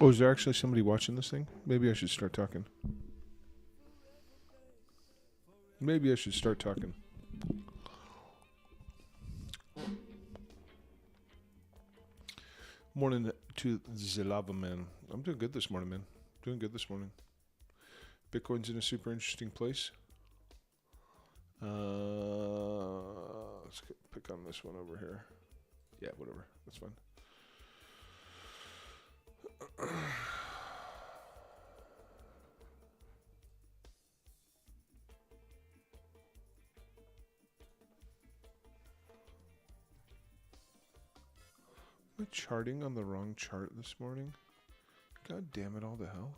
Oh, is there actually somebody watching this thing? Maybe I should start talking. Maybe I should start talking. Morning to the Lava Man. I'm doing good this morning, man. Doing good this morning. Bitcoin's in a super interesting place. Let's pick on this one over here. Yeah, whatever. That's fine. Am I charting on the wrong chart this morning? God damn it, all the hell.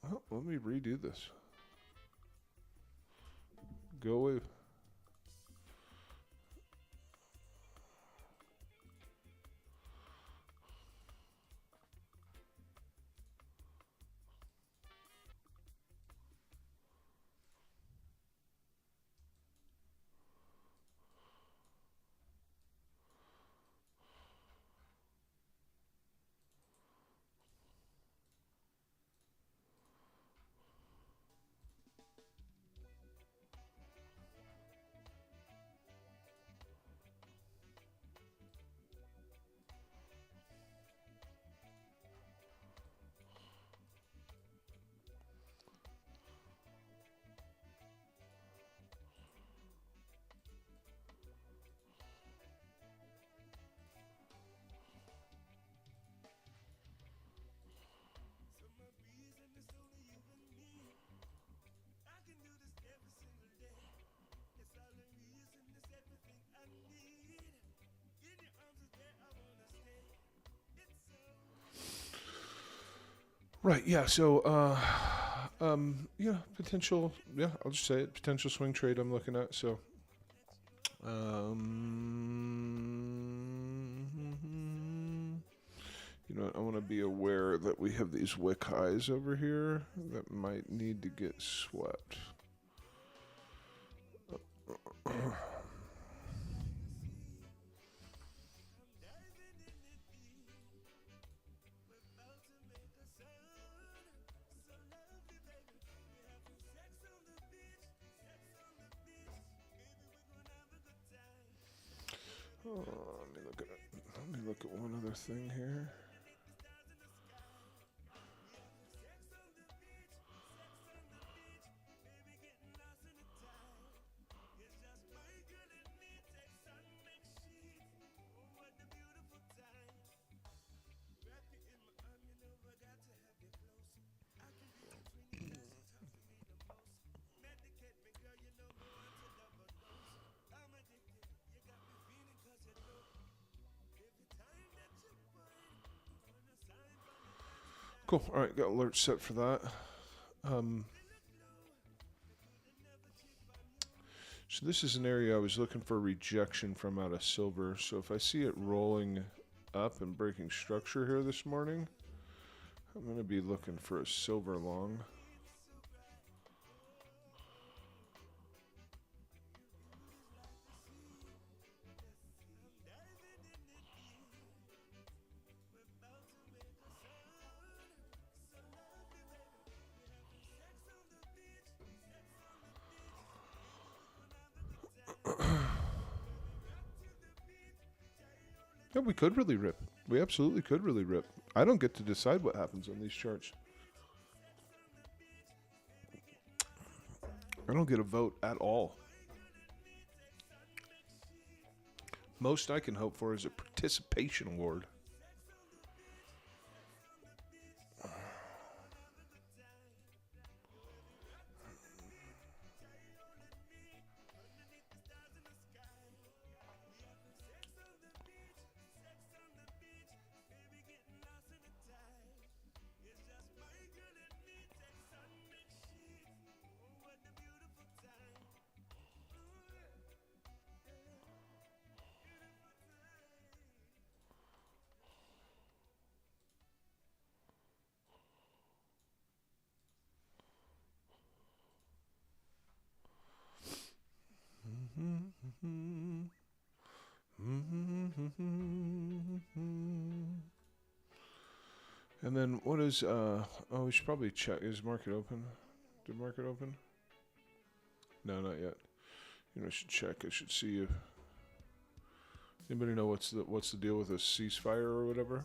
Well, let me redo this. Go away. Right, yeah, so, potential, I'll just say it, potential swing trade I'm looking at, so, you know what, I want to be aware that we have these wick highs over here that might need to get swept. Let me look at one other thing here. Cool. All right, got alerts set for that. So this is an area I was looking for rejection from out of silver. So if I see it rolling up and breaking structure here this morning, I'm going to be looking for a silver long. Yeah, we could really rip. We absolutely could really rip. I don't get to decide what happens on these charts. I don't get a vote at all. Most I can hope for is a participation award. And then what is, oh, we should probably check. Is market open? Did market open? No, not yet. I should check. I should see if anybody know what's the deal with a ceasefire or whatever.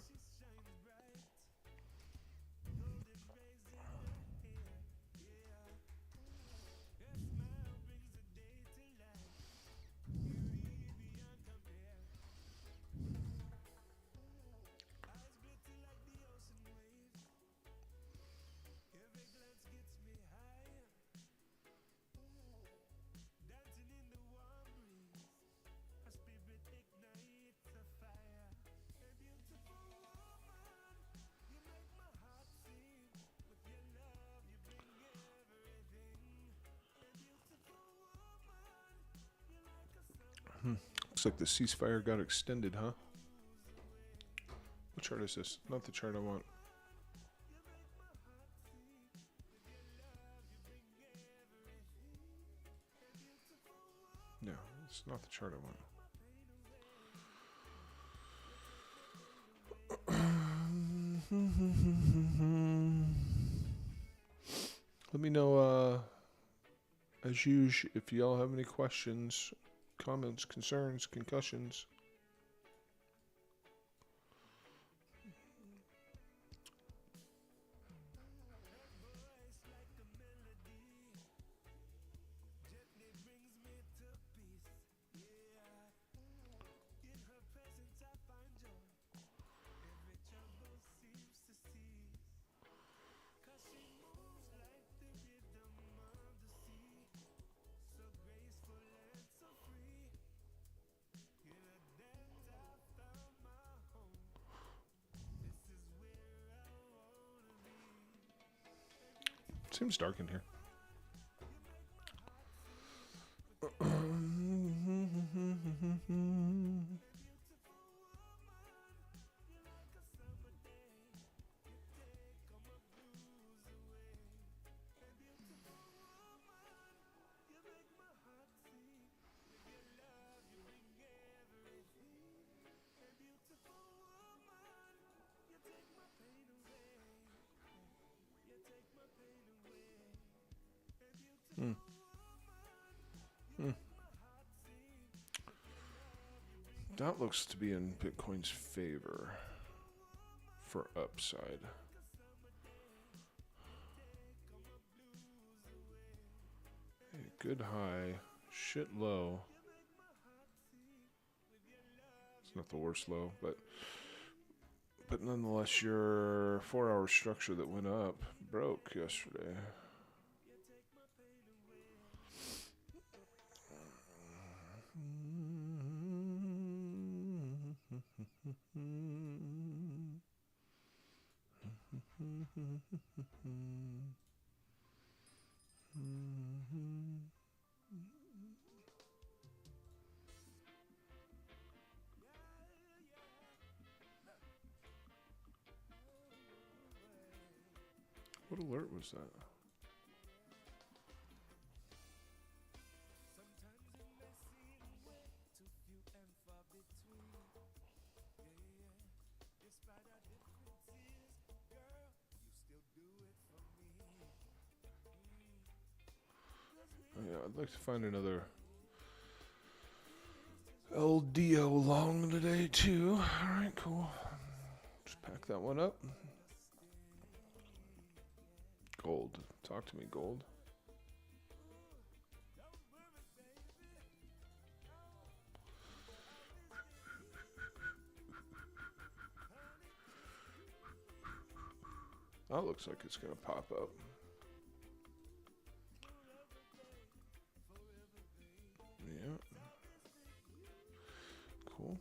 Looks like the ceasefire got extended, huh? What chart is this? Not the chart I want. No, it's not the chart I want. Let me know, as usual, if y'all have any questions, comments, concerns, concussions. Seems dark in here. That looks to be in Bitcoin's favor for upside. Good high, shit low. It's not the worst low, but nonetheless, your 4-hour structure that went up broke yesterday. What alert was that? Oh, yeah, I'd like to find another LDO long today too. Alright, cool. Just pack that one up. Gold. Talk to me, gold. That looks like it's going to pop up. Yeah. Cool.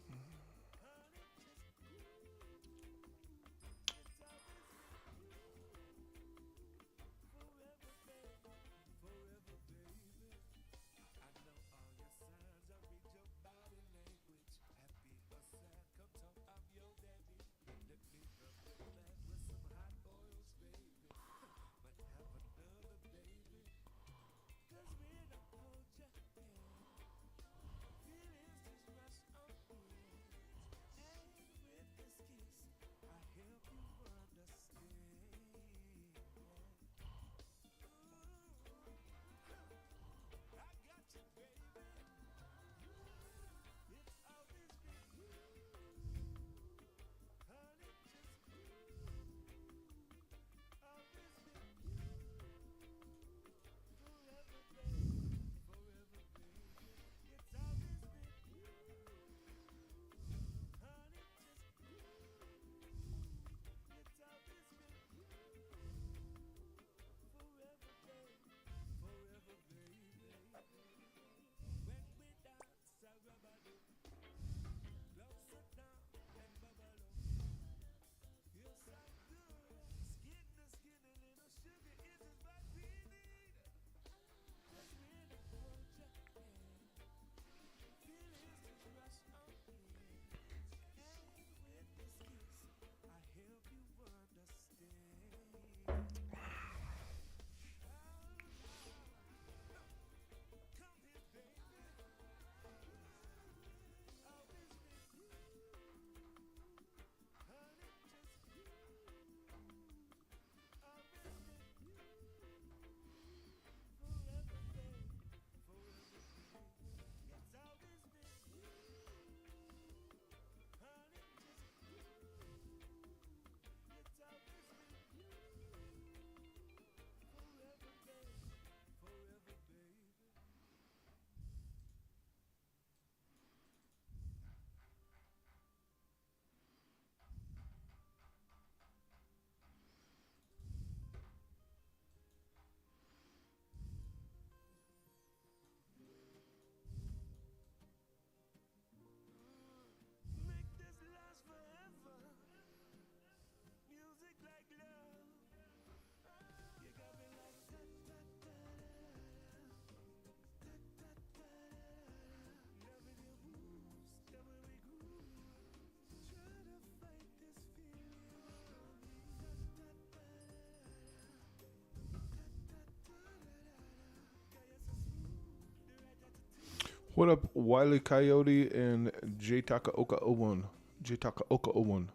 What up, Wiley Coyote and Jtaka Oka 01? Jtaka Oka 01.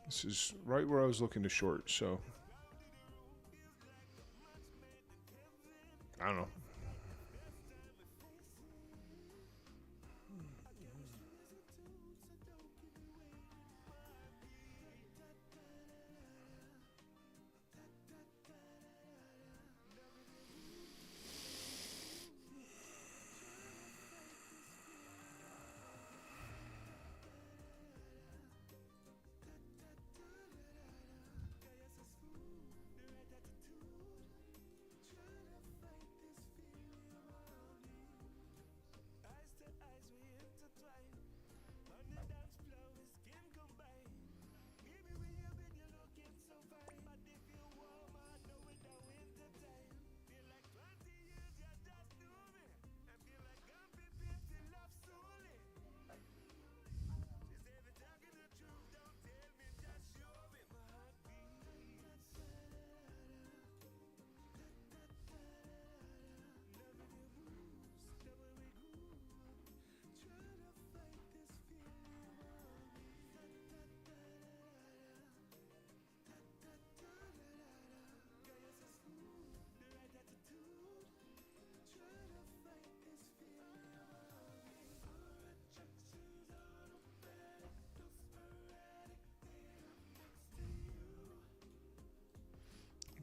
This is right where I was looking to short, so I don't know.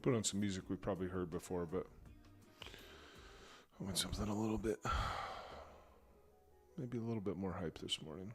Put on some music we've probably heard before, but I want something a little bit, maybe a little bit more hype this morning.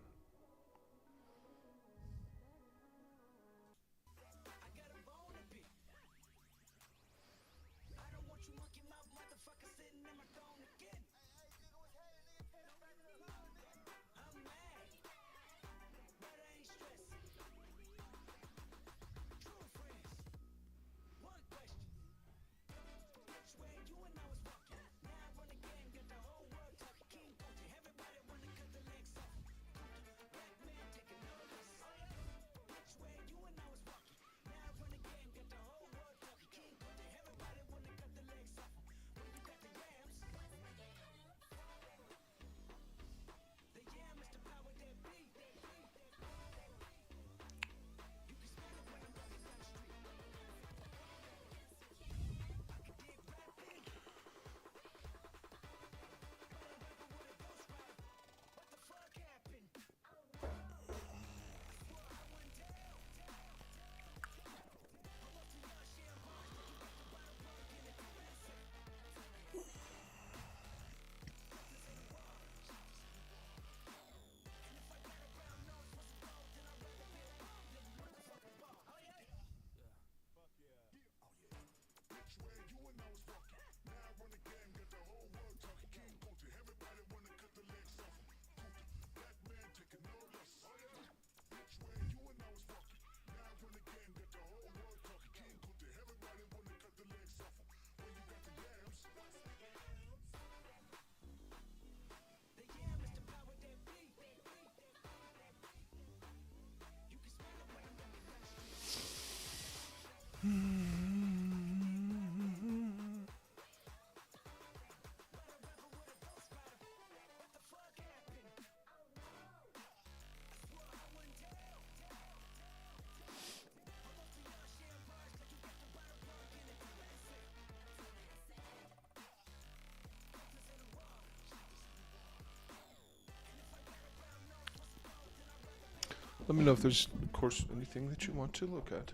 Let me know if there's, of course, anything that you want to look at.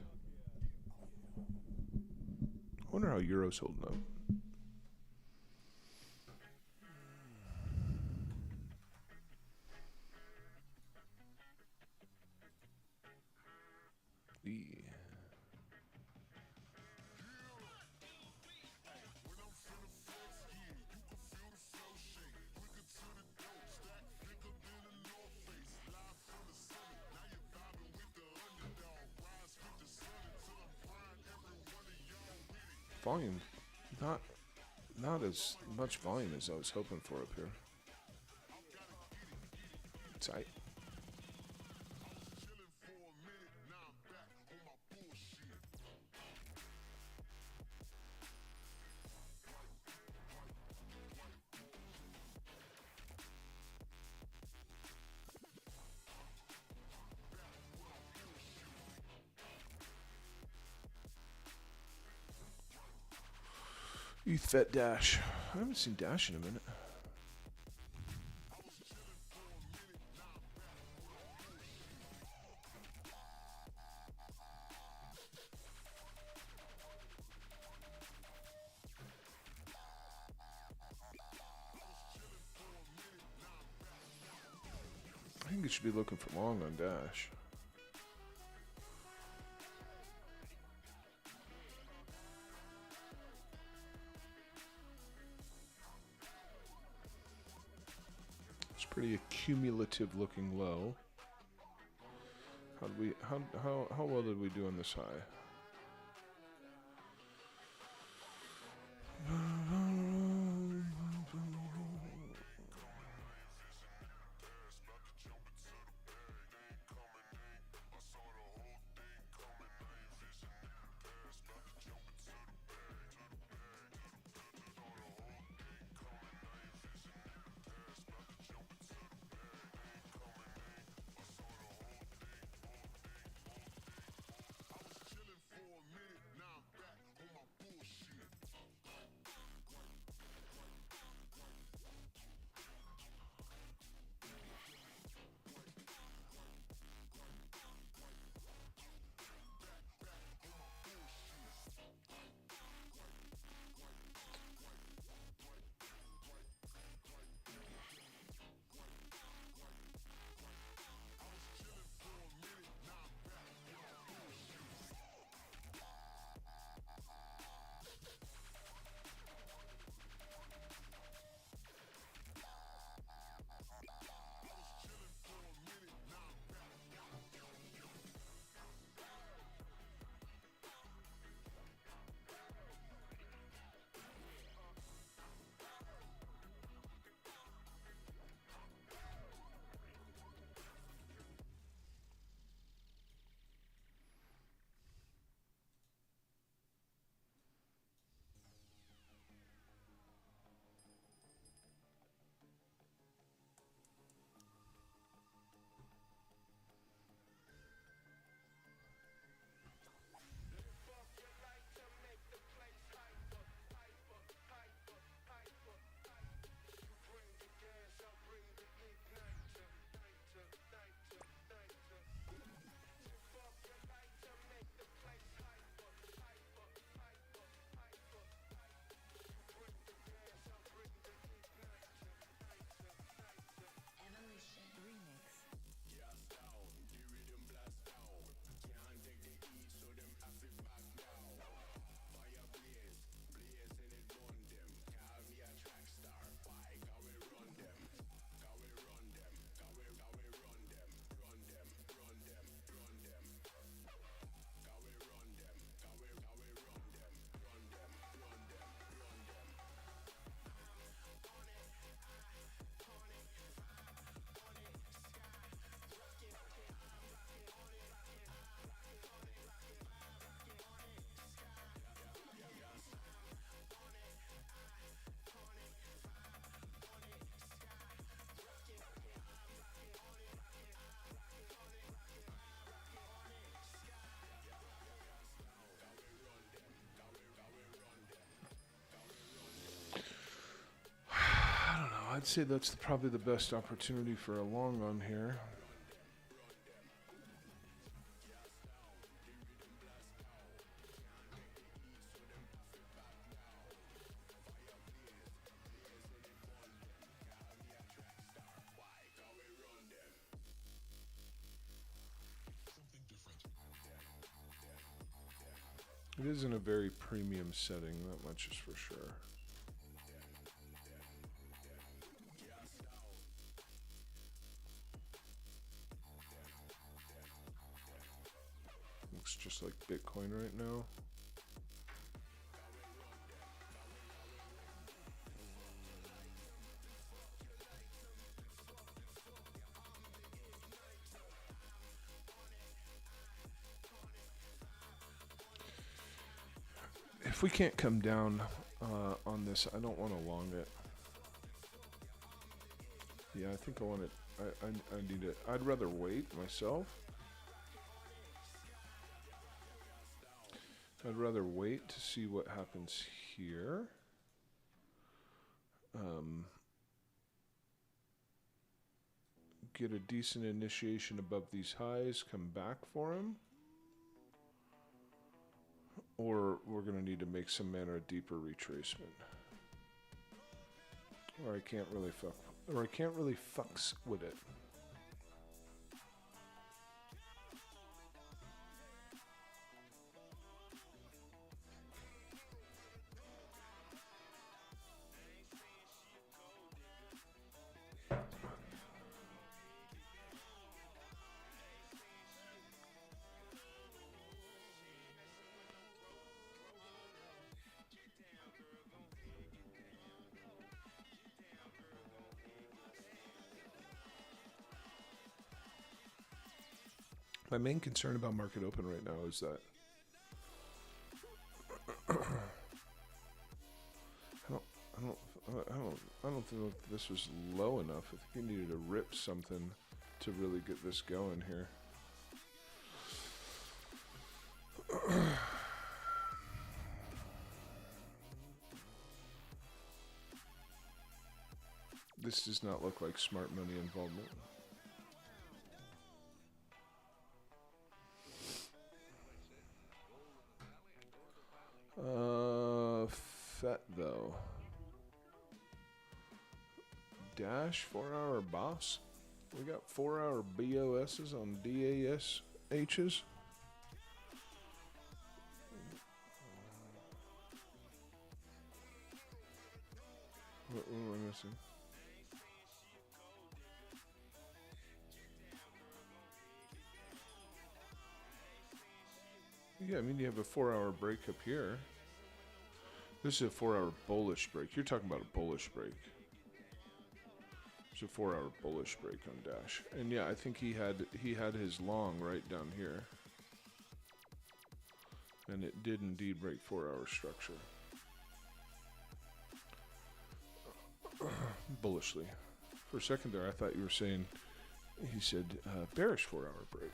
I wonder how Euro's holding up. Volume, not as much volume as I was hoping for up here. Tight. ETHFET Dash. I haven't seen Dash in a minute. I think you should be looking for long on Dash. It's pretty accumulative looking low. How well did we do on this high? I'd say that's probably the best opportunity for a long on here. It is in a very premium setting, that much is for sure. Looks just like Bitcoin right now. If we can't come down on this, I don't want to long it. Yeah, I think I want it. I need it. I'd rather wait myself. I'd rather wait to see what happens here. get a decent initiation above these highs, come back for him, or we're going to need to make some manner of deeper retracement. Or I can't really fucks with it. My main concern about market open right now is that I don't think this was low enough. I think you needed to rip something to really get this going here. This does not look like smart money involvement. FET though. Dash 4-hour boss. We got 4-hour BOSs on DASHs. What am I missing? Yeah, I mean, you have a 4-hour break up here. This is a 4-hour bullish break. You're talking about a bullish break. It's a 4-hour bullish break on Dash. And yeah, I think he had his long right down here. And it did indeed break 4-hour structure. Bullishly. For a second there, I thought you were saying, he said, bearish 4-hour break.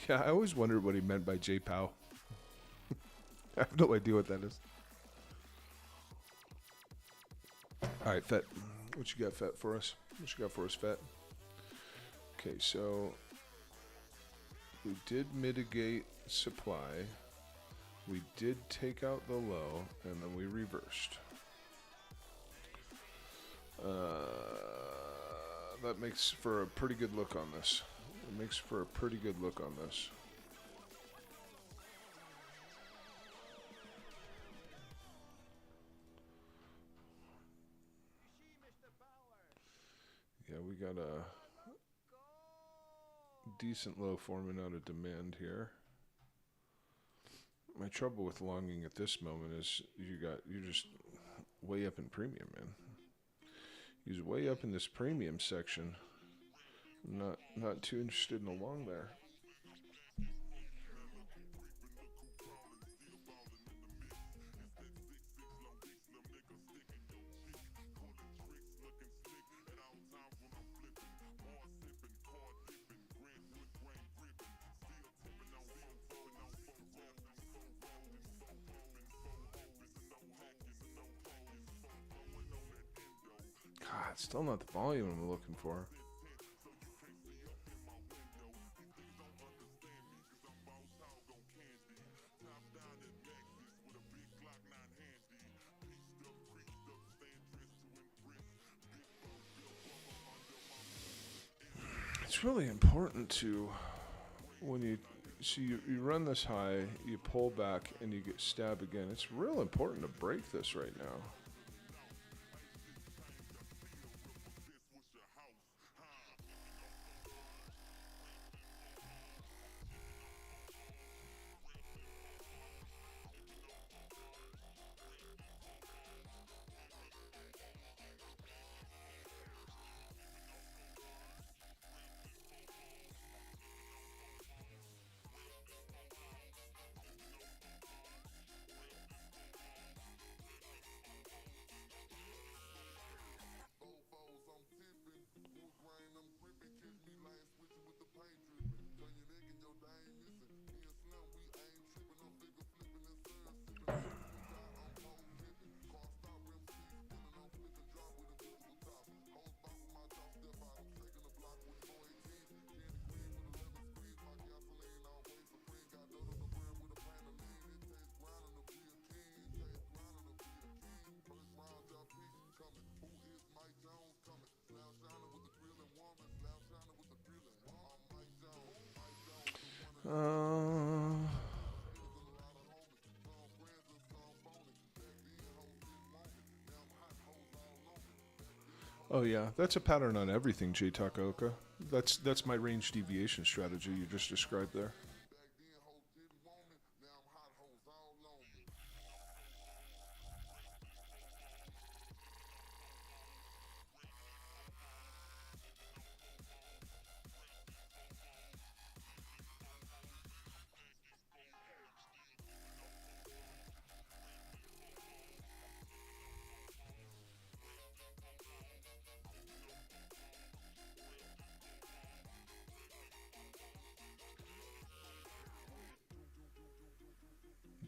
Yeah, I always wondered what he meant by J-Pow. I have no idea what that is. All right, FET. What you got, FET, for us? What you got for us, FET? Okay, so we did mitigate supply. We did take out the low, and then we reversed. That makes for a pretty good look on this. It makes for a pretty good look on this. Yeah, we got a decent low forming out of demand here. My trouble with longing at this moment is you're just way up in premium, man. He's way up in this premium section. I'm not too interested in a long there. God, still not the volume I'm looking for. It's really important to, when you run this high, you pull back, and you get stabbed again. It's real important to break this right now. Uh, oh yeah, that's a pattern on everything, J Takaoka. That's my range deviation strategy you just described there.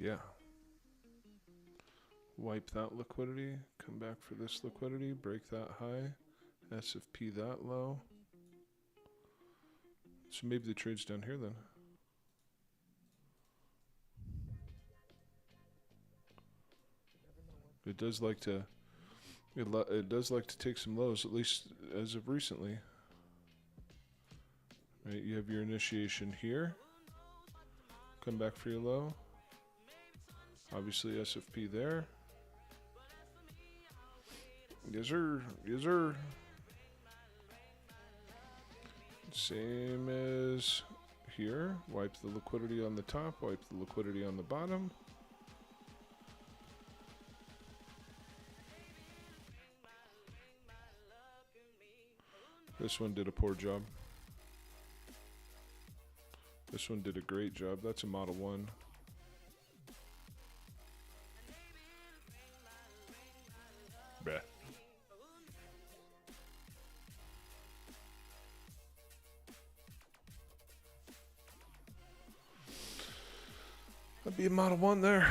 Yeah. Wipe that liquidity, come back for this liquidity, break that high, SFP that low. So maybe the trade's down here then. It does like to it does like to take some lows, at least as of recently. Right, you have your initiation here. Come back for your low. Obviously SFP there. Yes sir, yes sir. Same as here. Wipe the liquidity on the top, wipe the liquidity on the bottom. This one did a poor job. This one did a great job. That's a Model 1. Bah. That'd be a Model 1 there.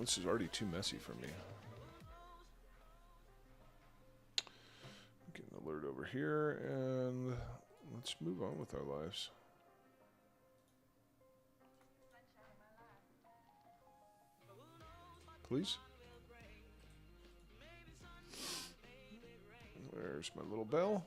This is already too messy for me. Get an alert over here, and let's move on with our lives. Please? Where's my little bell?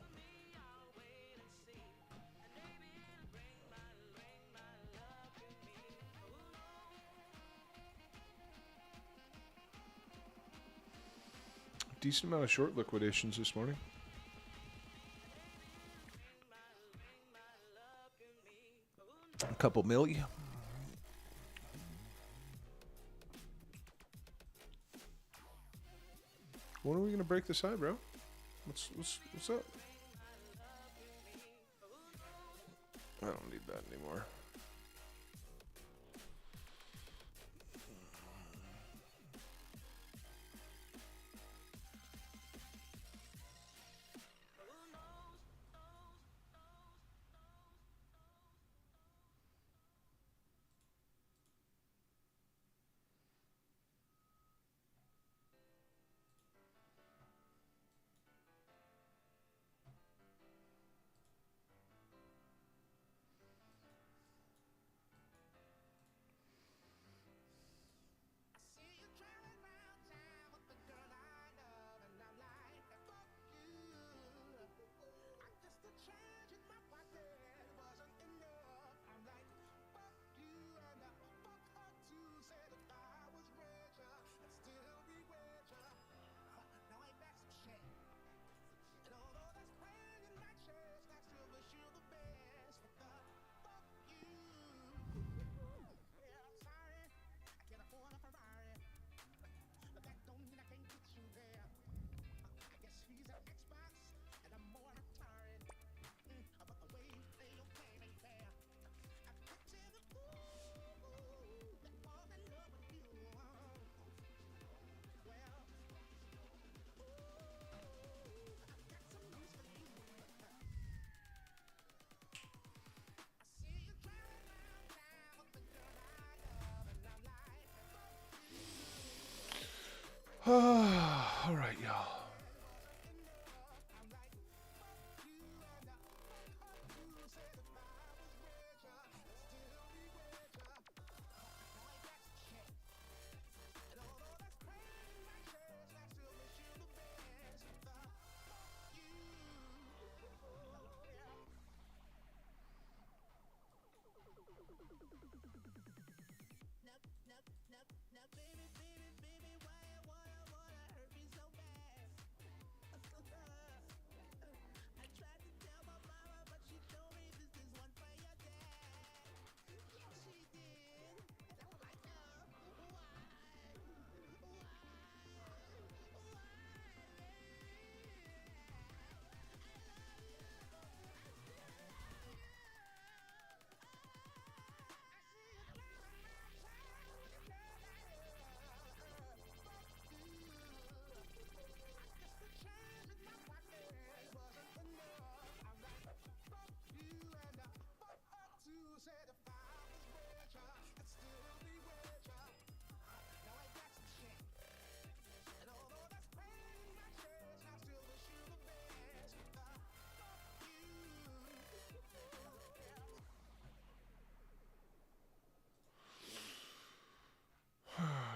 Decent amount of short liquidations this morning. A couple milli. When are we gonna break this high, bro? What's up? I don't need that anymore. All right, y'all.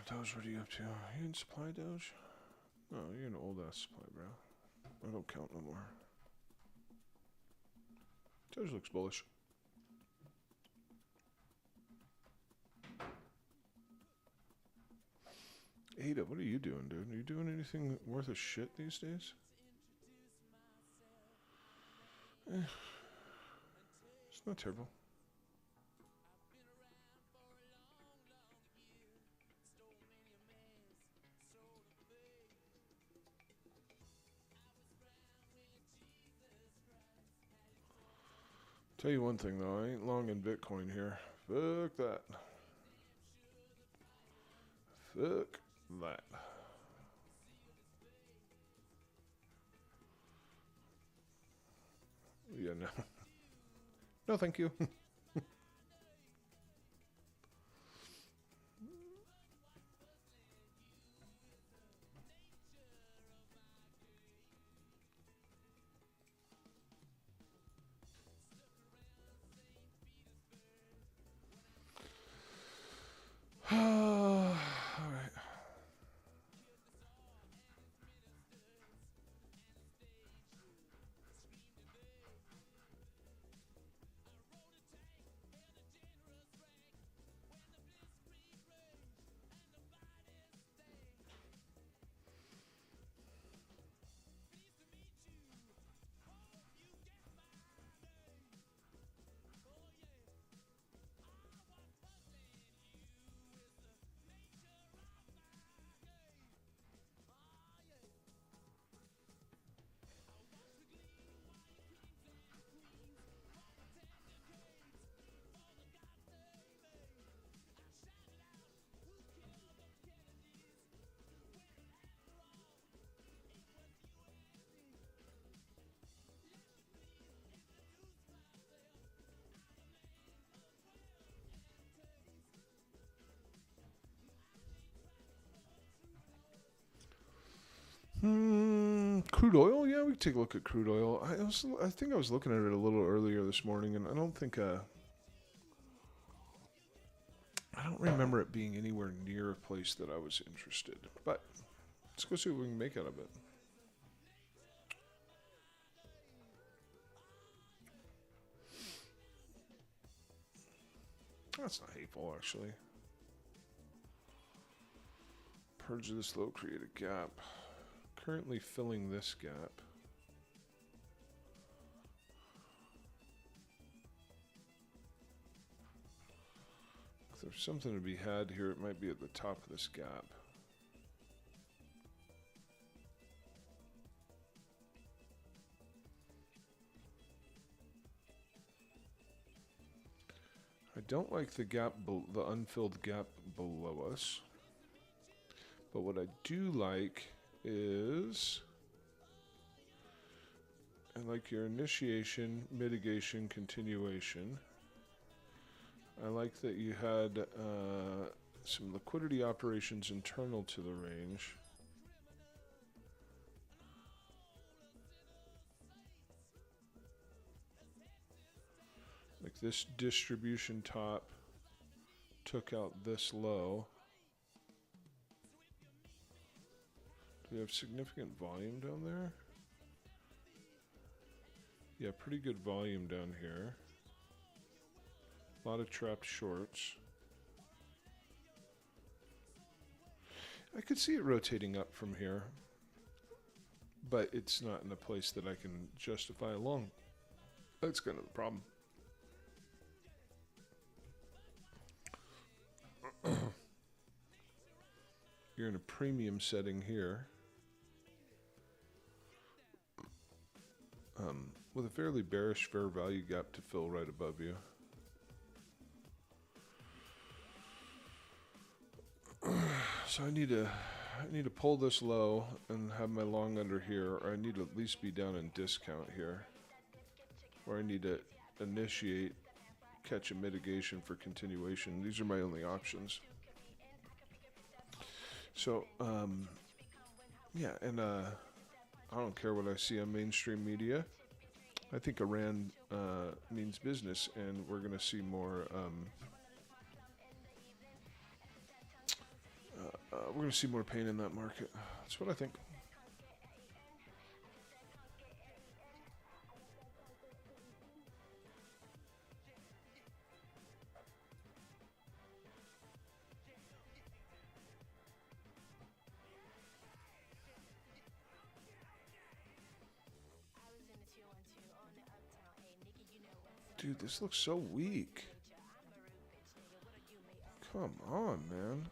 Doge, what are you up to? You in supply, Doge? No, you're an old ass supply, bro. I don't count no more. Doge looks bullish. Ada, what are you doing, dude? Are you doing anything worth a shit these days? It's not terrible. Tell you one thing though, I ain't long in Bitcoin here. Fuck that. Fuck that. Yeah, no. No, thank you. All right. Crude oil? Yeah, we can take a look at crude oil. I think I was looking at it a little earlier this morning, and I don't think I don't remember it being anywhere near a place that I was interested. But let's go see what we can make out of it. That's not hateful, actually. Purge this low, create a gap. Currently filling this gap. If there's something to be had here, it might be at the top of this gap. I don't like the gap, the unfilled gap below us. But what I do like is, I like your initiation, mitigation, continuation. I like that you had some liquidity operations internal to the range. this distribution top took out this low, do we have significant volume down there? Yeah, pretty good volume down here. A lot of trapped shorts. I could see it rotating up from here, but it's not in a place that I can justify a long. That's kind of the problem. You're in a premium setting here. With a fairly bearish fair value gap to fill right above you. So I need to pull this low and have my long under here, or I need to at least be down in discount here. Or I need to initiate, catch a mitigation for continuation. These are my only options. So, yeah, and I don't care what I see on mainstream media. I think Iran means business, and we're going to see more. We're going to see more pain in that market. That's what I think. Dude, this looks so weak. Come on, man.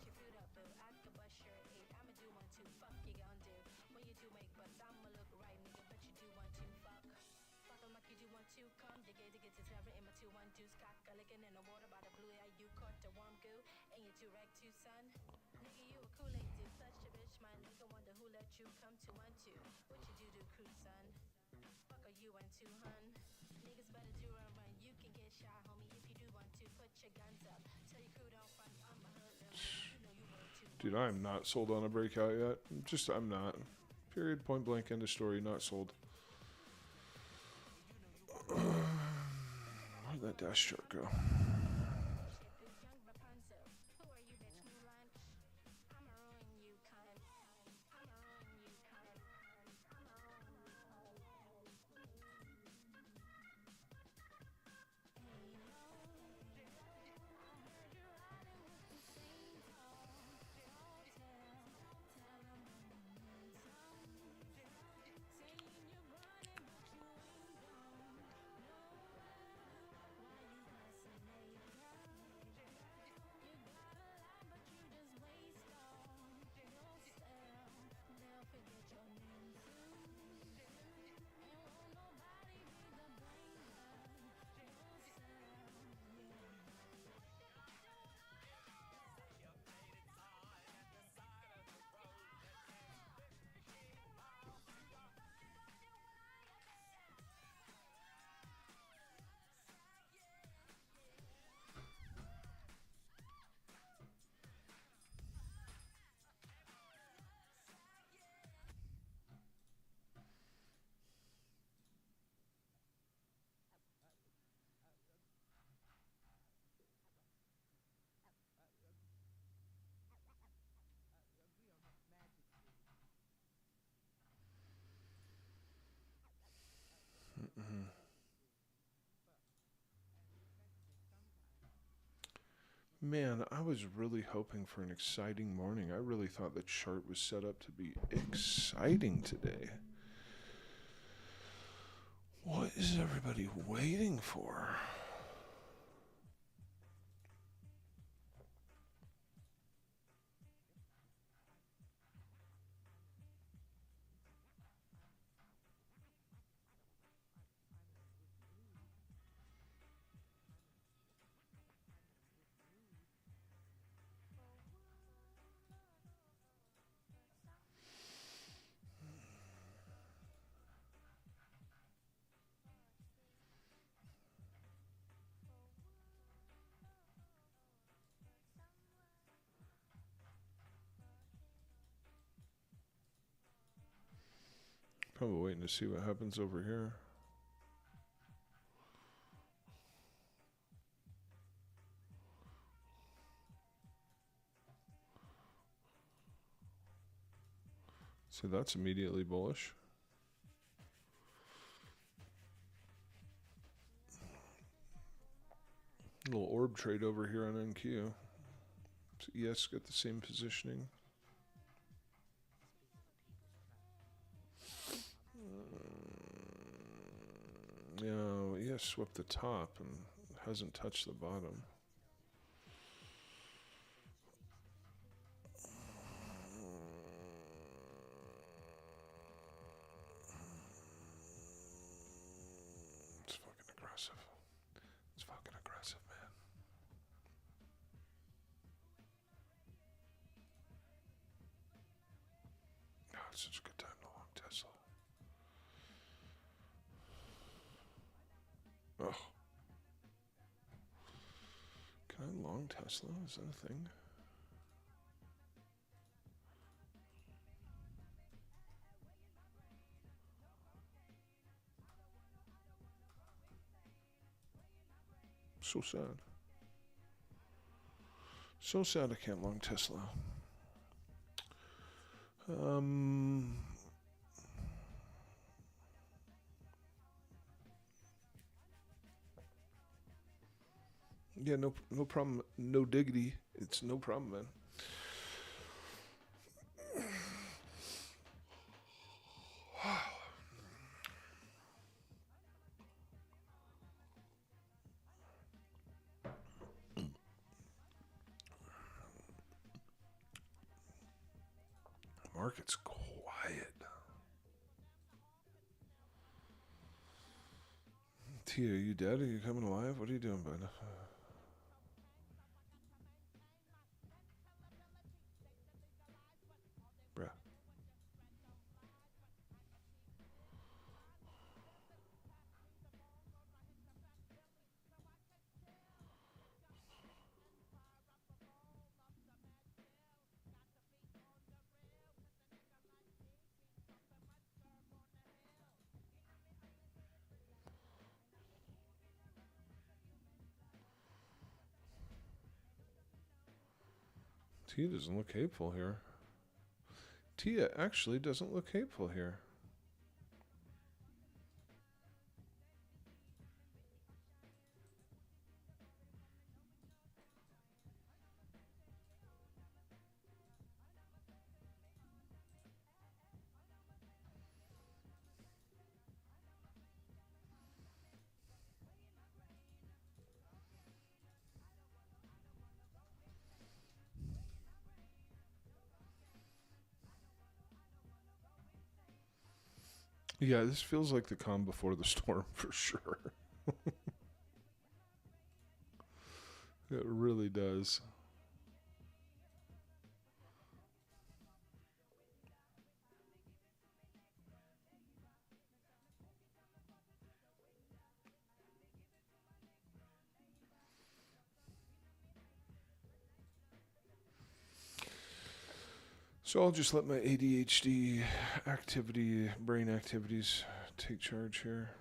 Dude, I am not sold on a breakout yet. I'm not. Period, point blank, end of story, not sold. Where'd that dash chart go? Man, I was really hoping for an exciting morning. I really thought the chart was set up to be exciting today. What is everybody waiting for? Probably waiting to see what happens over here. So that's immediately bullish. Little orb trade over here on NQ. So ES got the same positioning. No, ES swept the top and hasn't touched the bottom. It's fucking aggressive. It's fucking aggressive, man. God, it's such a good time to long Tesla. Oh. Can I long Tesla? Is that a thing? So sad. So sad I can't long Tesla. Yeah, no problem. No diggity. It's no problem, man. Market's quiet. Tia, are you dead? Are you coming alive? What are you doing, bud? Bruh. Tia doesn't look hateful here. Tia actually doesn't look hateful here. Yeah, this feels like the calm before the storm for sure. It really does. So I'll just let my ADHD brain activities take charge here.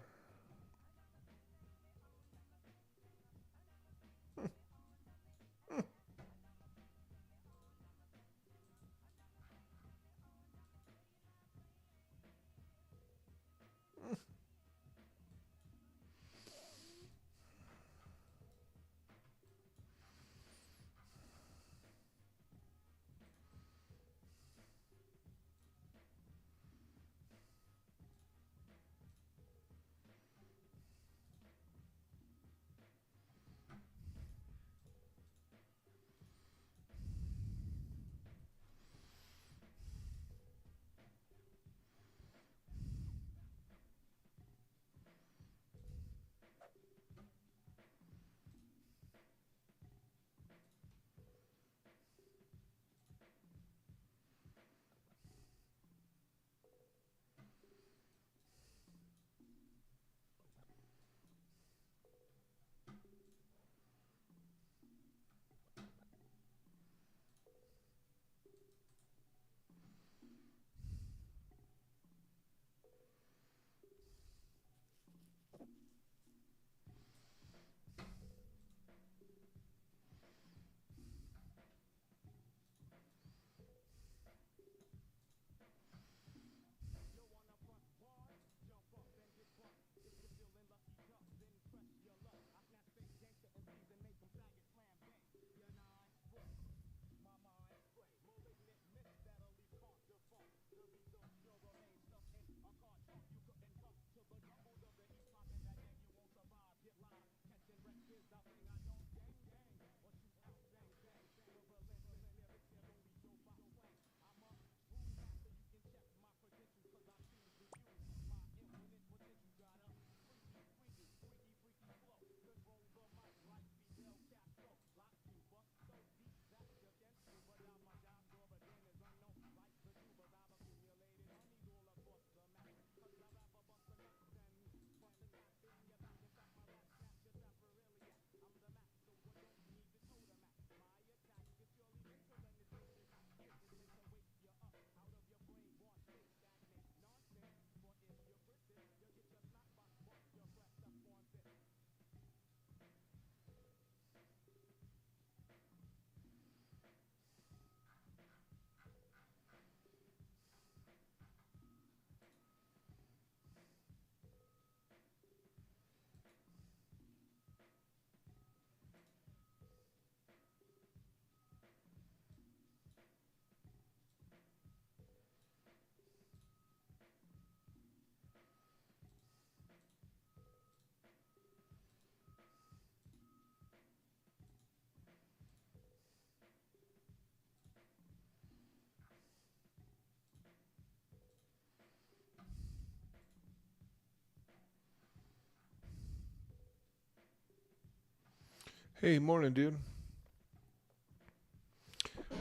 Hey, morning, dude.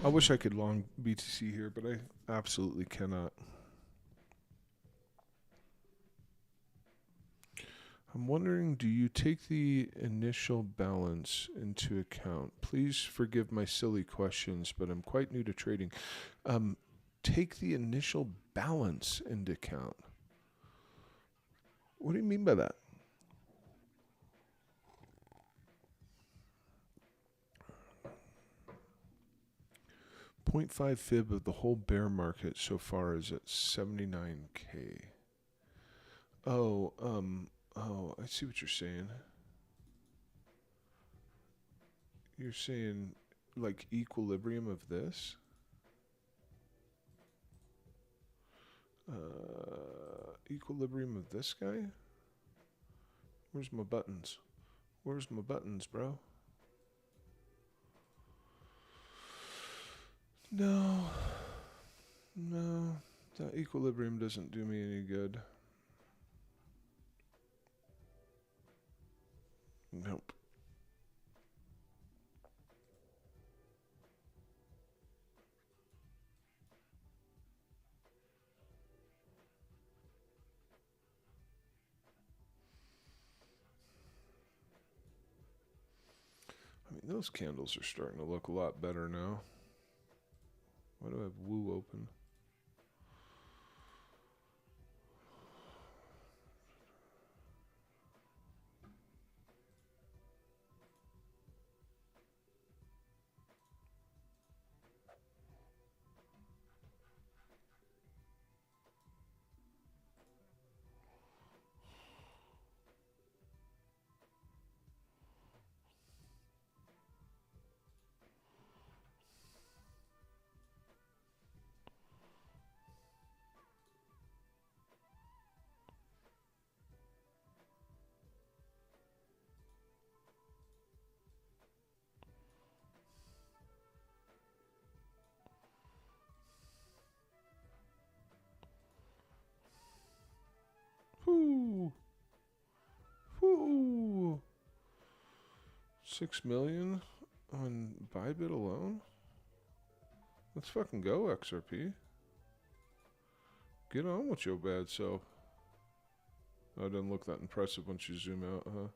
I wish I could long BTC here, but I absolutely cannot. I'm wondering, do you take the initial balance into account? Please forgive my silly questions, but I'm quite new to trading. Take the initial balance into account. What do you mean by that? .5 fib of the whole bear market so far is at 79K. I see what you're saying. You're saying like equilibrium of this? Equilibrium of this guy? Where's my buttons? Where's my buttons, bro? No. That equilibrium doesn't do me any good. Nope. I mean, those candles are starting to look a lot better now. Why do I have Woo open? Whoo! Whoo! 6 million on Bybit alone? Let's fucking go, XRP. Get on with your bad self. Oh, it doesn't look that impressive once you zoom out, huh?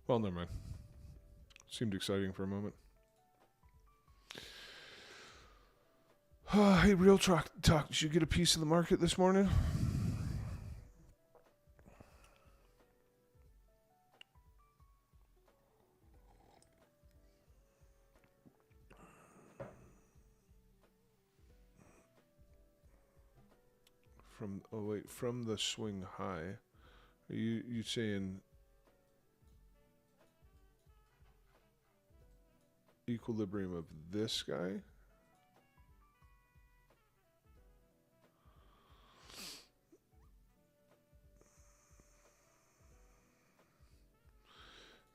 Well, never mind. Seemed exciting for a moment. Hey, Real Talk. Did you get a piece of the market this morning? From the swing high. Are you saying equilibrium of this guy?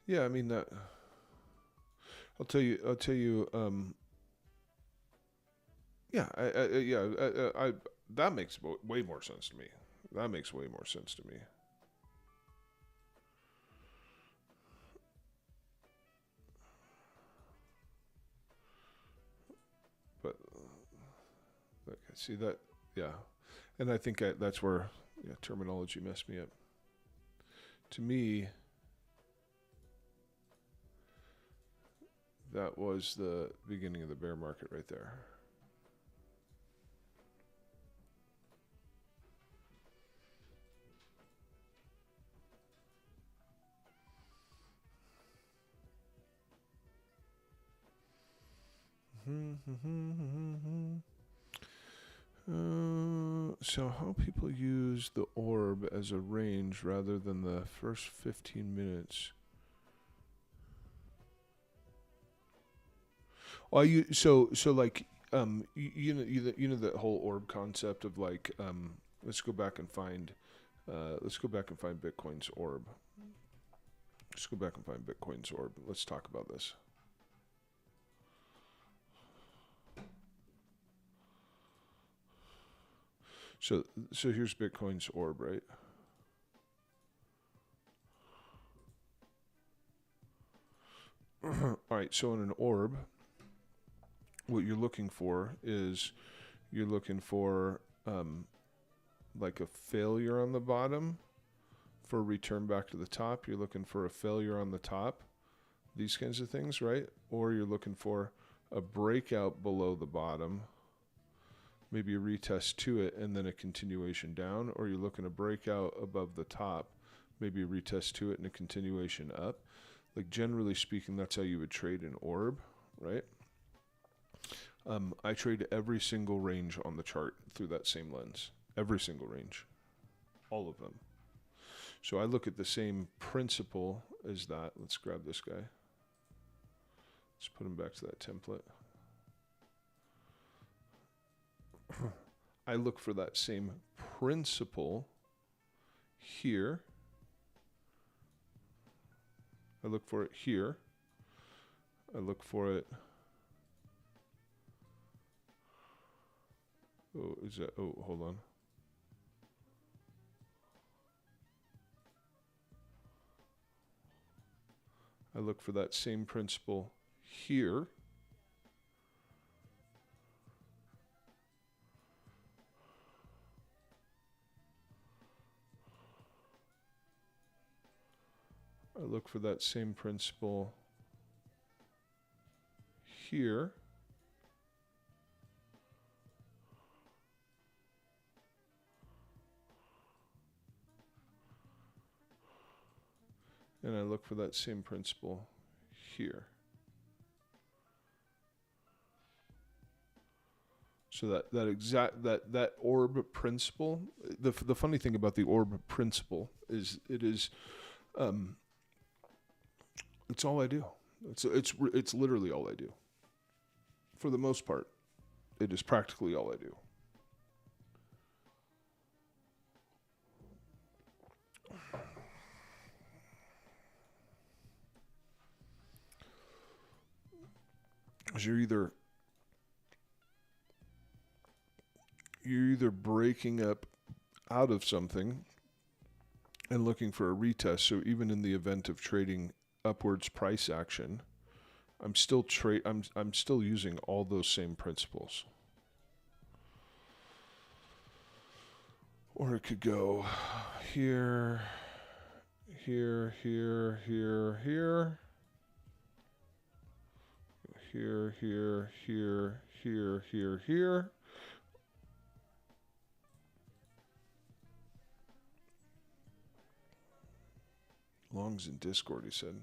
Yeah, I mean that. I'll tell you. Yeah, I that makes way more sense to me. That makes way more sense to me. But see that, yeah, and I think that's where terminology messed me up. To me, that was the beginning of the bear market right there. So how people use the orb as a range rather than the first 15 minutes. Well, like you know the whole orb concept of like let's go back and find Bitcoin's orb. Let's go back and find Bitcoin's orb. Let's talk about this. So here's Bitcoin's orb, right? All right, so in an orb, what you're looking for is you're looking for like a failure on the bottom for a return back to the top. You're looking for a failure on the top, these kinds of things, right? Or you're looking for a breakout below the bottom, maybe a retest to it, and then a continuation down. Or you're looking a breakout above the top, maybe a retest to it and a continuation up. Like generally speaking, that's how you would trade an orb, right? I trade every single range on the chart through that same lens. Every single range. All of them. So I look at the same principle as that. Let's grab this guy. Let's put him back to that template. I look for that same principle here. I look for it here. I look for it. Oh, is that? Oh, hold on. I look for that same principle here. I look for that same principle here. And I look for that same principle here. So that orb principle, the funny thing about the orb principle is it's all I do. It's literally all I do. For the most part, it is practically all I do. Because you're either breaking up out of something and looking for a retest. So even in the event of trading upwards price action, I'm still using all those same principles. Or it could go here, here, here, here, here. Here, here, here, here, here, here. Long's in Discord, he said.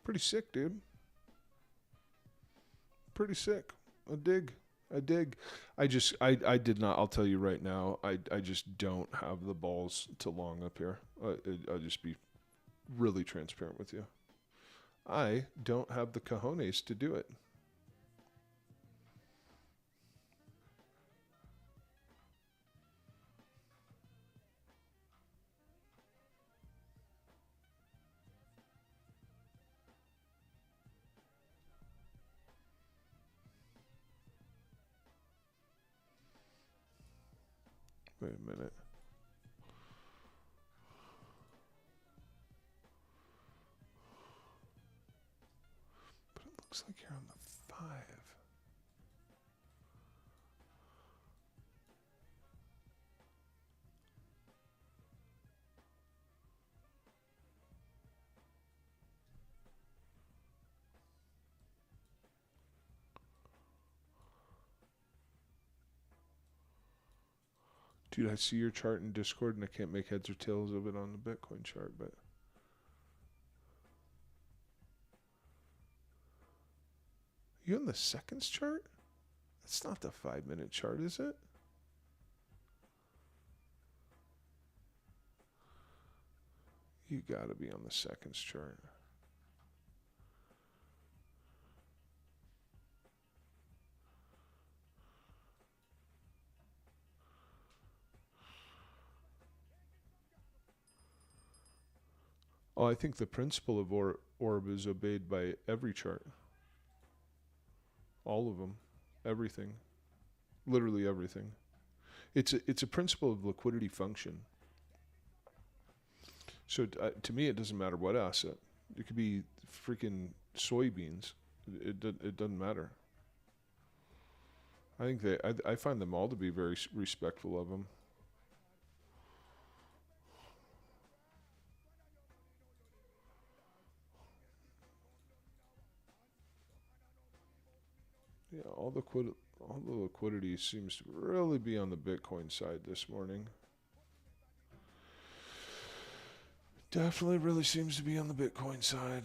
Pretty sick, dude. Pretty sick. I dig. I did not, I'll tell you right now, I just don't have the balls to long up here. I'll just be really transparent with you. I don't have the cojones to do it. Wait a minute. But it looks like you're on the 5. Dude, I see your chart in Discord and I can't make heads or tails of it on the Bitcoin chart, but you on the seconds chart? That's not the 5-minute chart, is it? You gotta be on the seconds chart. Oh, I think the principle of orb is obeyed by every chart. All of them. Everything. Literally everything. It's a principle of liquidity function. So to me, it doesn't matter what asset. It could be freaking soybeans. It doesn't matter. I think I find them all to be very respectful of them. Yeah, all the liquidity seems to really be on the Bitcoin side this morning. Definitely really seems to be on the Bitcoin side.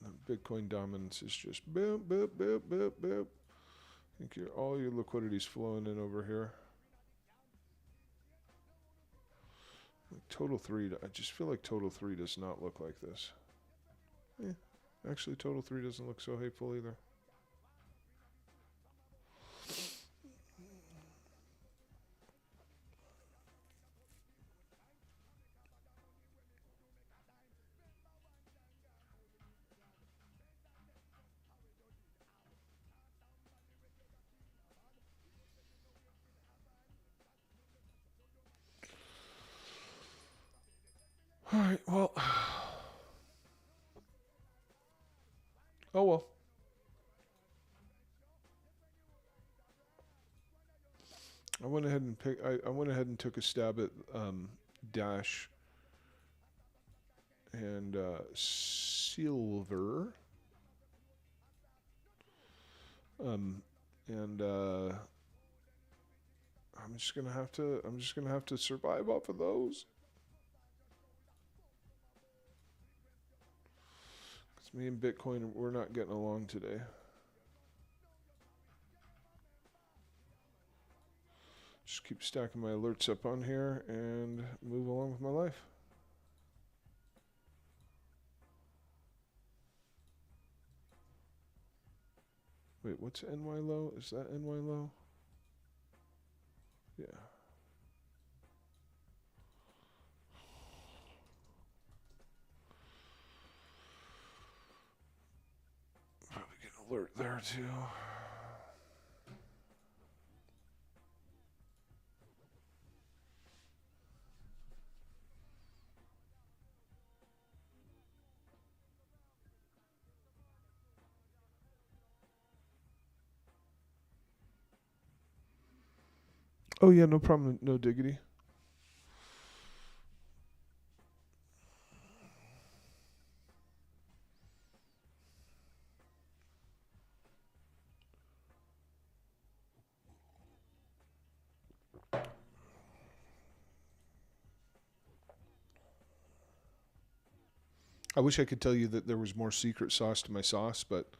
The Bitcoin dominance is just boop, boop, boop, boop, boop. I think all your liquidity's flowing in over here. Like Total 3, I just feel like Total 3 does not look like this. Actually, Total 3 doesn't look so hateful either. All right, well. Oh, well. I went ahead and took a stab at Dash and Silver. And I'm just gonna have to survive off of those. 'Cause me and Bitcoin, we're not getting along today. Just keep stacking my alerts up on here and move along with my life. Wait, what's NY low? Is that NY low? Yeah. Probably get an alert there too. Oh yeah, no problem, no diggity. I wish I could tell you that there was more secret sauce to my sauce, but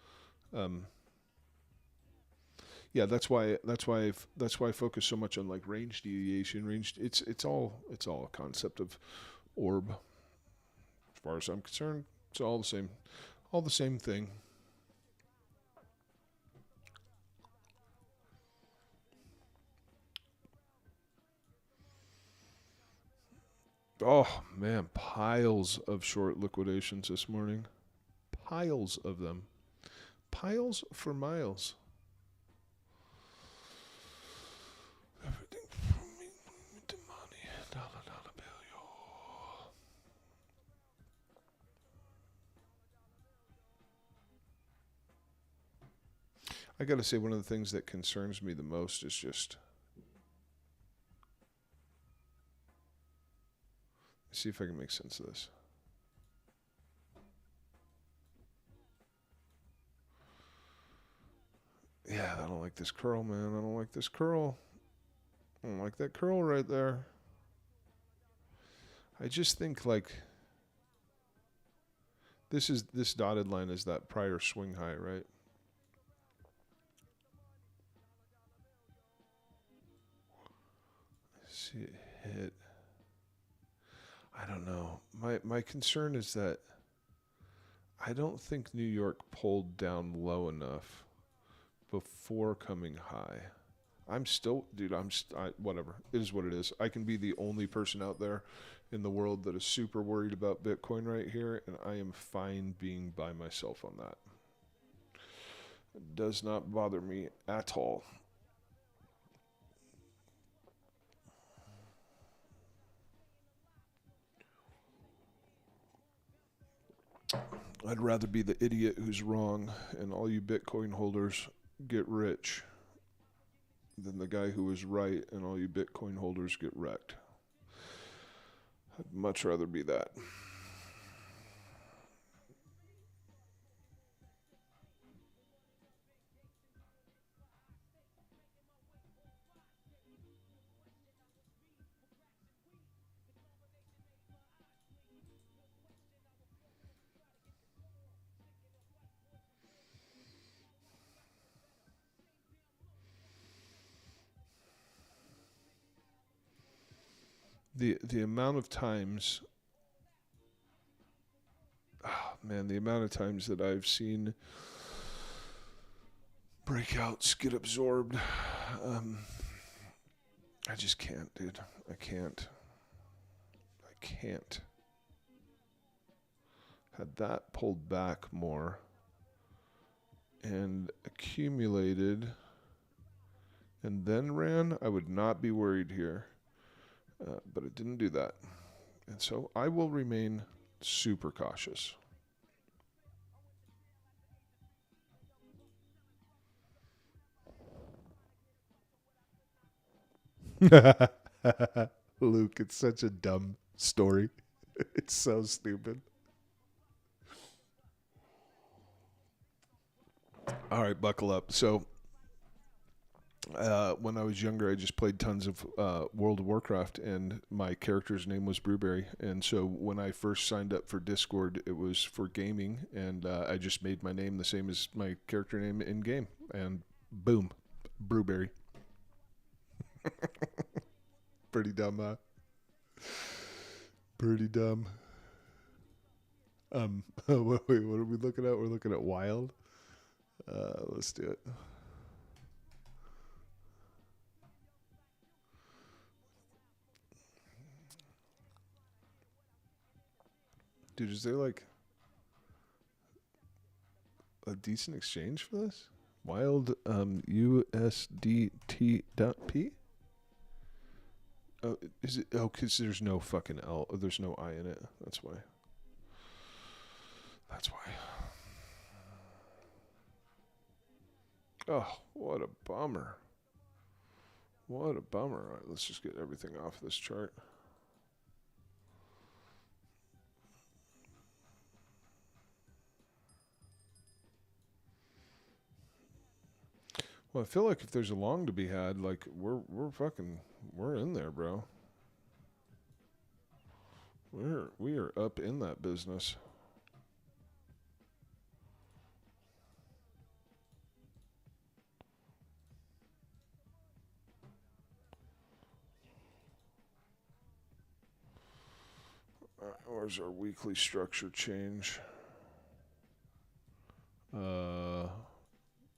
yeah, that's why I focus so much on like range deviation. It's all a concept of orb. As far as I'm concerned, it's all the same thing. Oh man, piles of short liquidations this morning. Piles of them. Piles for miles. Everything from me to money. Dollar bill, yo. I gotta say, one of the things that concerns me the most is just. See if I can make sense of this. Yeah, I don't like this curl, man. I don't like this curl. I don't like that curl right there. I just think like this dotted line is that prior swing high, right? See it hit. I don't know. My concern is that I don't think New York pulled down low enough before coming high. I'm still, dude. Whatever. It is what it is. I can be the only person out there in the world that is super worried about Bitcoin right here, and I am fine being by myself on that. It does not bother me at all. I'd rather be the idiot who's wrong and all you Bitcoin holders get rich than the guy who is right and all you Bitcoin holders get wrecked. I'd much rather be that. The amount of times, the amount of times that I've seen breakouts get absorbed, I just can't, dude. I can't. Had that pulled back more and accumulated and then ran, I would not be worried here. But it didn't do that. And so I will remain super cautious. Luke, it's such a dumb story. It's so stupid. All right, buckle up. So, when I was younger, I just played tons of World of Warcraft, and my character's name was Brewberry. And so, when I first signed up for Discord, it was for gaming, and I just made my name the same as my character name in game, and boom, Brewberry. Pretty dumb, huh? Pretty dumb. Wait, what are we looking at? We're looking at Wild. Let's do it. Dude, is there like a decent exchange for this? Wild USDT.P? Oh, is it? Oh, because there's no fucking L. There's no I in it. That's why. That's why. Oh, what a bummer. What a bummer. All right, let's just get everything off this chart. Well, I feel like if there's a long to be had, like we're in there, bro. We are up in that business. Where's our weekly structure change?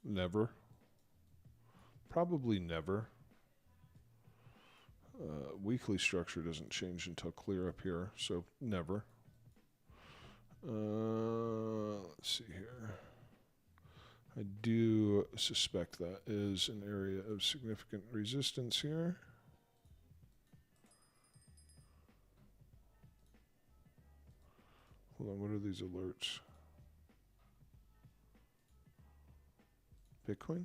Never. Probably never. Weekly structure doesn't change until clear up here, so never. Let's see here. I do suspect that is an area of significant resistance here. Hold on, what are these alerts? Bitcoin?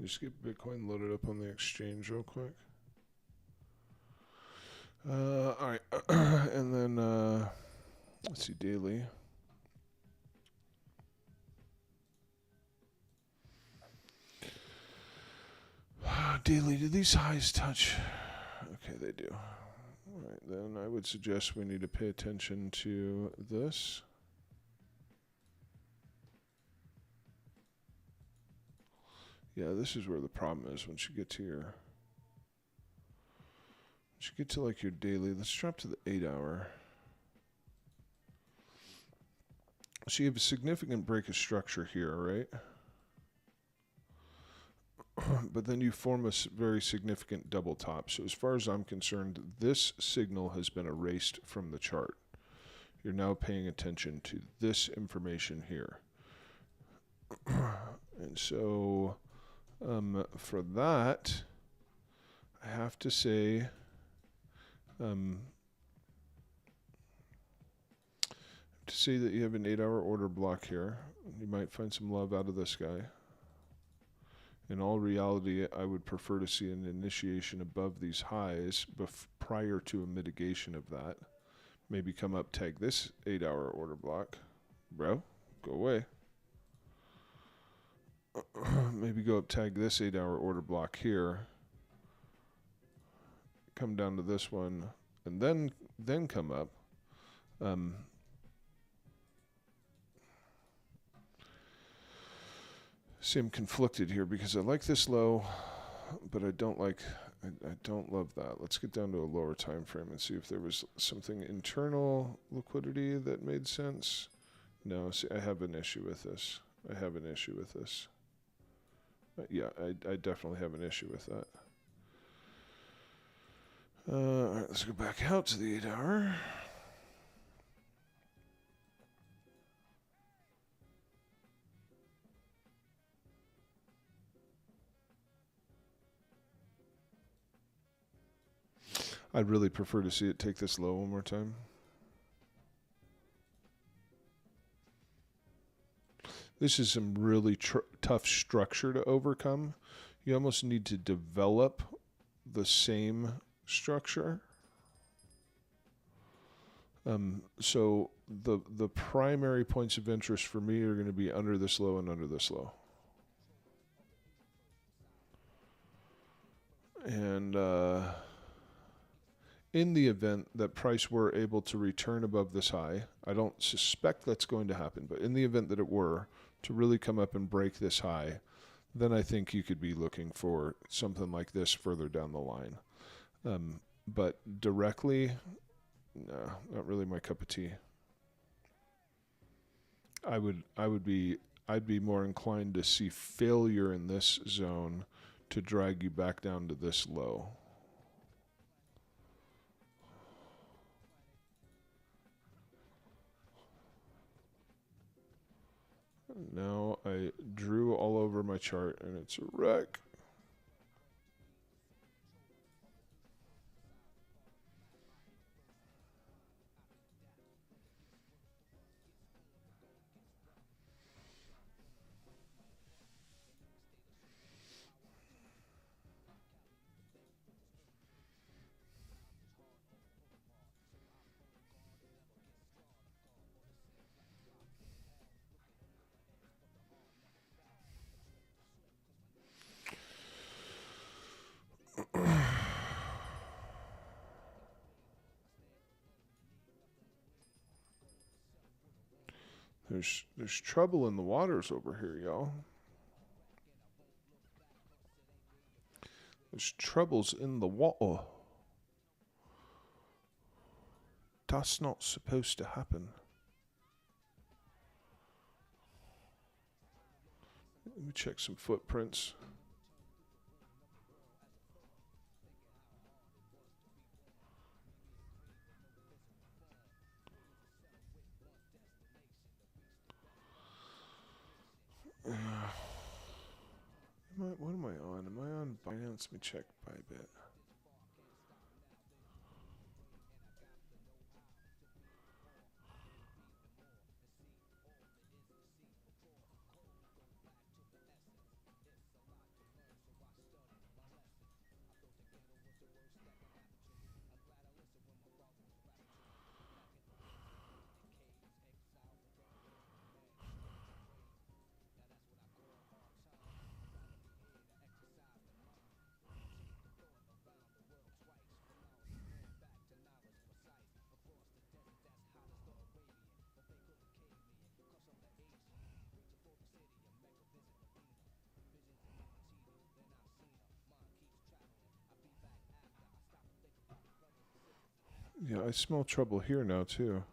Just get Bitcoin loaded up on the exchange real quick. All right, and then let's see daily. Daily, do these highs touch? Okay, they do. All right, then I would suggest we need to pay attention to this. Yeah, this is where the problem is once you get to like your daily. Let's drop to the 8 hour. So you have a significant break of structure here, right? But then you form a very significant double top. So as far as I'm concerned, this signal has been erased from the chart. You're now paying attention to this information here. And so for that, I have to say that you have an 8 hour order block here. You might find some love out of this guy. In all reality, I would prefer to see an initiation above these highs prior to a mitigation of that. Maybe come up, tag this 8 hour order block. Bro, go away. Maybe go up, tag this 8 hour order block here. Come down to this one, and then come up. See, I'm conflicted here because I like this low, but I don't love that. Let's get down to a lower time frame and see if there was something internal liquidity that made sense. No, see, I have an issue with this. Yeah, I definitely have an issue with that. All right, let's go back out to the 8 hour. I'd really prefer to see it take this low one more time. This is some really tough structure to overcome. You almost need to develop the same structure. So the primary points of interest for me are going to be under this low and under this low. And in the event that price were able to return above this high, I don't suspect that's going to happen, but in the event that it were to really come up and break this high, then I think you could be looking for something like this further down the line. But directly, no, not really my cup of tea. I'd be more inclined to see failure in this zone to drag you back down to this low. Now I drew all over my chart and it's a wreck. There's trouble in the waters over here, y'all. There's troubles in the water. That's not supposed to happen. Let me check some footprints. What am I on? Am I on Binance? Let me check Bybit. Yeah, I smell trouble here now too.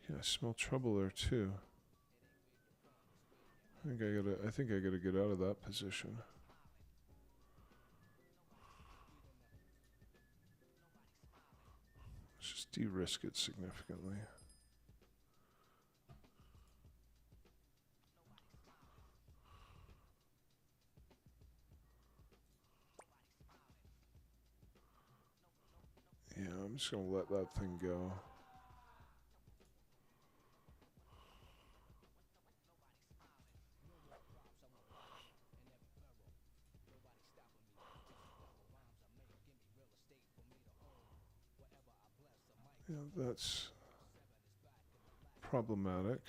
Yeah, I smell trouble there too. I think I gotta get out of that position. Let's just de-risk it significantly. Yeah, I'm just gonna let that thing go. Yeah, that's problematic.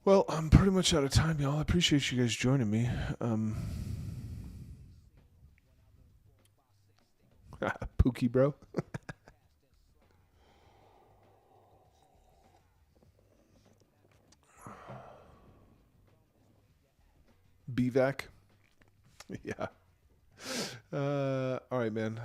Well, I'm pretty much out of time, y'all. I appreciate you guys joining me. Pookie, bro. BVAC. Yeah. All right, man.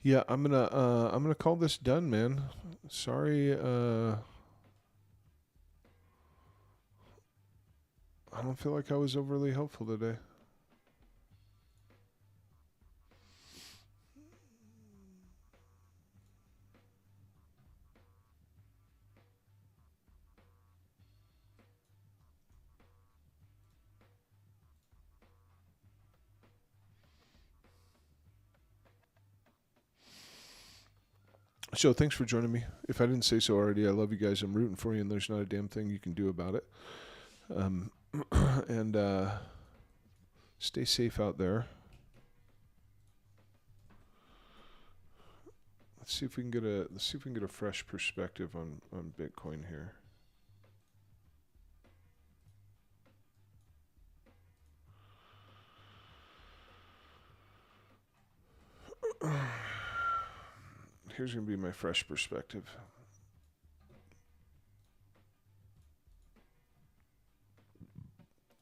Yeah, I'm gonna call this done, man. Sorry, I don't feel like I was overly helpful today. So thanks for joining me. If I didn't say so already, I love you guys. I'm rooting for you, and there's not a damn thing you can do about it. And stay safe out there. Let's see if we can get a fresh perspective on Bitcoin here. Here's gonna be my fresh perspective.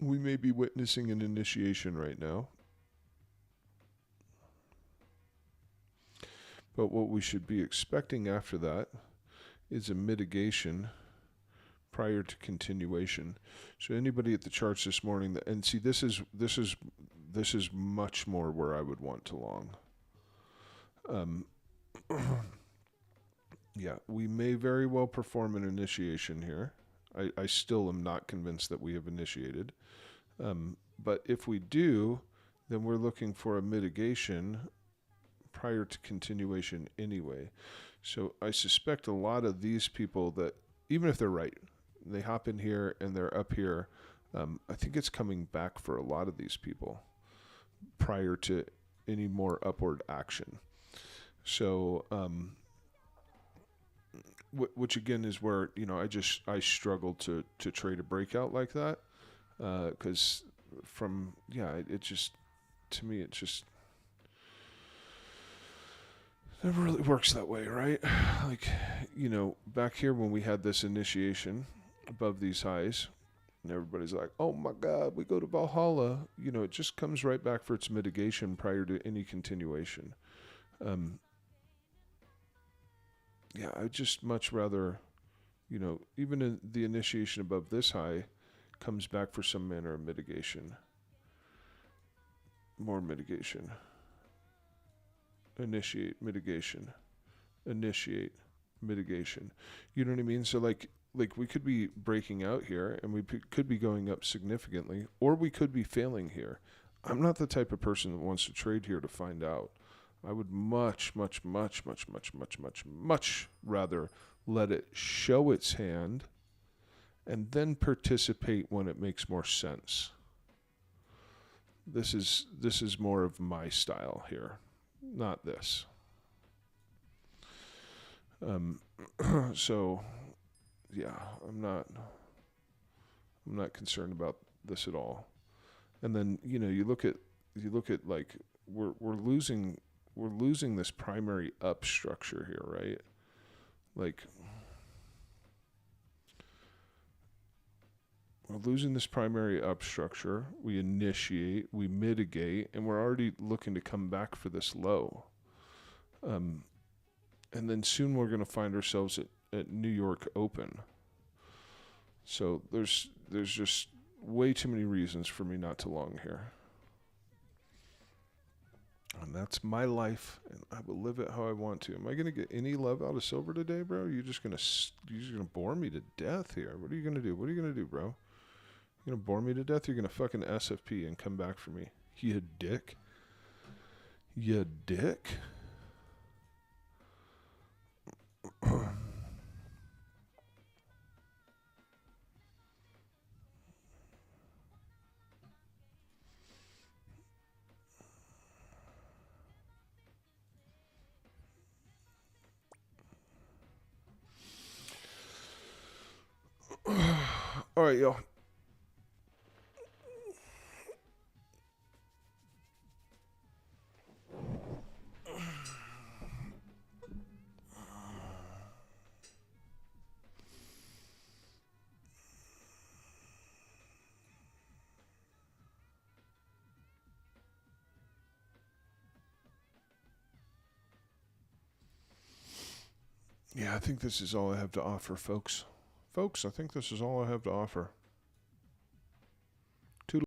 We may be witnessing an initiation right now, but what we should be expecting after that is a mitigation prior to continuation. So anybody at the charts this morning, and see, this is much more where I would want to long. Yeah, we may very well perform an initiation here. I still am not convinced that we have initiated. But if we do, then we're looking for a mitigation prior to continuation anyway. So I suspect a lot of these people that, even if they're right, they hop in here and they're up here. I think it's coming back for a lot of these people prior to any more upward action. So, which again is where I struggle to trade a breakout like that because it just, to me, it just never really works that way, right? Like, back here when we had this initiation above these highs, And everybody's like, oh my God, we go to Valhalla. You know, it just comes right back for its mitigation prior to any continuation. Yeah, I'd just much rather, you know, even in the initiation above this high comes back for some manner of mitigation. More mitigation. Initiate mitigation. Initiate mitigation. You know what I mean? So like we could be breaking out here and could be going up significantly, or we could be failing here. I'm not the type of person that wants to trade here to find out. I would much rather let it show its hand and then participate when it makes more sense. This is more of my style here, not this. So yeah, I'm not concerned about this at all. And then, you know, you look at like we're losing this primary up structure here, right? Like we're losing this primary up structure. We initiate, we mitigate, and we're already looking to come back for this low. And then soon we're going to find ourselves at New York Open. So there's just way too many reasons for me not to long here. And that's my life, and I will live it how I want to. Am I going to get any love out of silver today, bro? You're just gonna bore me to death here. What are you gonna do? What are you gonna do, bro? You're gonna bore me to death? You're gonna fucking SFP and come back for me, you dick. You dick. All right, y'all. Yeah, I think this is all I have to offer, folks. Folks, I think this is all I have to offer.